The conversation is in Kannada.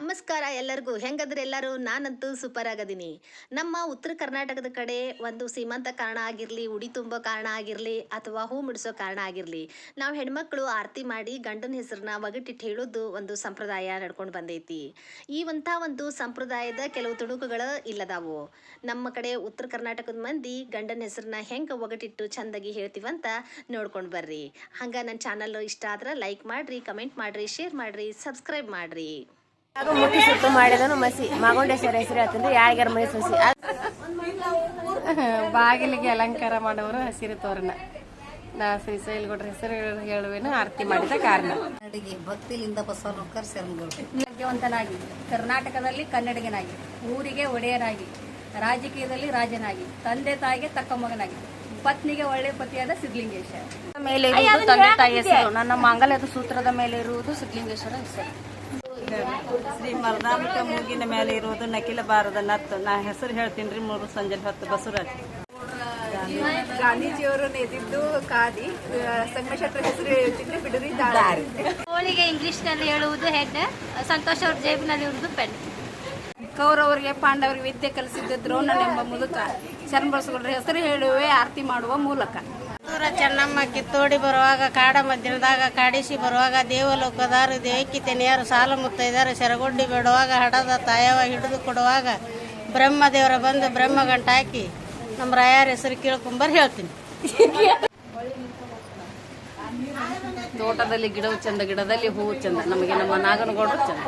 ನಮಸ್ಕಾರ ಎಲ್ಲರಿಗೂ ಹೆಂಗದ್ರಿ ಎಲ್ಲರೂ ನಾನಂತೂ ಸೂಪರ್ ಆಗದೀನಿ. ನಮ್ಮ ಉತ್ತರ ಕರ್ನಾಟಕದ ಕಡೆ ಒಂದು ಸೀಮಂತ ಕಾರಣ ಆಗಿರಲಿ, ಉಡಿ ತುಂಬೋ ಕಾರಣ ಆಗಿರಲಿ ಅಥವಾ ಹೂ ಮುಡಿಸೋ ಕಾರಣ ಆಗಿರಲಿ, ನಾವು ಹೆಣ್ಮಕ್ಳು ಆರತಿ ಮಾಡಿ ಗಂಡನ ಹೆಸರನ್ನ ಒಗಟಿಟ್ಟು ಹೇಳೋದು ಒಂದು ಸಂಪ್ರದಾಯ ನಡ್ಕೊಂಡು ಬಂದೈತಿ. ಒಂದು ಸಂಪ್ರದಾಯದ ಕೆಲವು ತುಣುಕುಗಳು ಇಲ್ಲದಾವು. ನಮ್ಮ ಕಡೆ ಉತ್ತರ ಕರ್ನಾಟಕದ ಮಂದಿ ಗಂಡನ ಹೆಸರನ್ನ ಹೆಂಗೆ ಒಗಟಿಟ್ಟು ಚಂದಾಗಿ ಹೇಳ್ತೀವಂತ ನೋಡ್ಕೊಂಡು ಬರ್ರಿ. ಹಂಗೆ ನನ್ನ ಚಾನಲ್ ಇಷ್ಟ ಆದ್ರೆ ಲೈಕ್ ಮಾಡ್ರಿ, ಕಮೆಂಟ್ ಮಾಡ್ರಿ, ಶೇರ್ ಮಾಡ್ರಿ, ಸಬ್ಸ್ಕ್ರೈಬ್ ಮಾಡ್ರಿ. ಹಾಗೂ ಮುಟ್ಟಿ ಸುತ್ತು ಮಾಡಿದನು ಮಸಿ ಮಾಗೊಂಡೇಶ್ವರ ಹೆಸರು ಹೇಳ್ತೀನಿ. ಯಾರಿಗಾರ ಮನೆ ಸಸಿ ಬಾಗಿಲಿಗೆ ಅಲಂಕಾರ ಮಾಡೋರು ಹಸಿರು ತೋರಣ. ನಾ ಶ್ರೀಶೈಲಗೌಡ್ರ ಹೆಸರು ಹೇಳುವೇನು ಆರತಿ ಮಾಡಿದ ಕಾರಣ. ಭಕ್ತಿಲಿಂದ ಬಸವನಕರ್ ಭಾಗ್ಯವಂತನಾಗಿ, ಕರ್ನಾಟಕದಲ್ಲಿ ಕನ್ನಡಿಗನಾಗಿ, ಊರಿಗೆ ಒಡೆಯನಾಗಿ, ರಾಜಕೀಯದಲ್ಲಿ ರಾಜನಾಗಿ, ತಂದೆ ತಾಯಿಗೆ ತಕ್ಕ ಮಗನಾಗಿ, ಪತ್ನಿಗೆ ಒಳ್ಳೆ ಪತಿಯಾದ ಸಿದ್ಧಲಿಂಗೇಶ ಮೇಲೆ ಇರುವುದು ತಂದೆ ತಾಯಿ ಹೆಸರು. ನನ್ನ ಮಾಂಗಲ್ಯದ ಸೂತ್ರದ ಮೇಲೆ ಇರುವುದು ಸಿದ್ಧಲಿಂಗೇಶ್ವರ ಹೆಸರು. ಶ್ರೀ ಮರನಾಮಿಕ ಮೂಗಿನ ಮೇಲೆ ಇರುವುದು ನಕಿಲ ಬಾರದ ನತ್ತು. ನಾ ಹೆಸರು ಹೇಳ್ತೀನಿ. ಮೂರು ಸಂಜೆ ಹೊತ್ತು ಬಸವರಾಜ್. ಗಾಂಧೀಜಿಯವರು ನೆದಿದ್ದು ಖಾದಿ. ಸಂಗಮೇಶ್ವರ ಹೆಸರು ಹೇಳ್ತಿದ್ರೆ ಬಿಡುರಿ ದಾರಿ. ಹೋಳಿಗೆ ಇಂಗ್ಲಿಷ್ ನಲ್ಲಿ ಹೇಳುವುದು ಹೆಡ್. ಸಂತೋಷ್ ಅವ್ರ ಜೇಬಿನಲ್ಲಿ ಇರುವುದು ಪೆನ್. ಕೌರವರಿಗೆ ಪಾಂಡವರಿಗೆ ವಿದ್ಯೆ ಕಲಿಸಿದ್ದ ದ್ರೋಣನೆಂಬ ಮುದುಕ. ಶರಣಬಸವರ ಹೆಸರು ಹೇಳುವೆ ಆರತಿ ಮಾಡುವ ಮೂಲಕ. ಚೆನ್ನಮ್ಮ ಕಿತ್ತೋಡಿ ಬರುವಾಗ ಕಾಡ ಮಧ್ಯದಾಗ ಕಾಡಿಸಿ ಬರುವಾಗ ದೇವಲೋಕದಾರು ದೇವಕ್ಕಿ ತೆನೆಯರು ಸಾಲು ಮುತ್ತೈದಾರು ಸೆರಗೊಡ್ಡಿ ಬಿಡುವಾಗ ಹಡದ ತಾಯವ ಹಿಡಿದು ಕೊಡುವಾಗ ಬ್ರಹ್ಮದೇವರ ಬಂದು ಬ್ರಹ್ಮ ಗಂಟ ಹಾಕಿ ನಮ್ಮ ರಾಯರ ಹೆಸರು ಕೇಳ್ಕೊಂಬರ್ ಹೇಳ್ತೀನಿ. ತೋಟದಲ್ಲಿ ಗಿಡವು ಚಂದ, ಗಿಡದಲ್ಲಿ ಹೂವು ಚಂದ, ನಮಗೆ ನಮ್ಮ ನಾಗನಗೌಡರು ಚಂದ.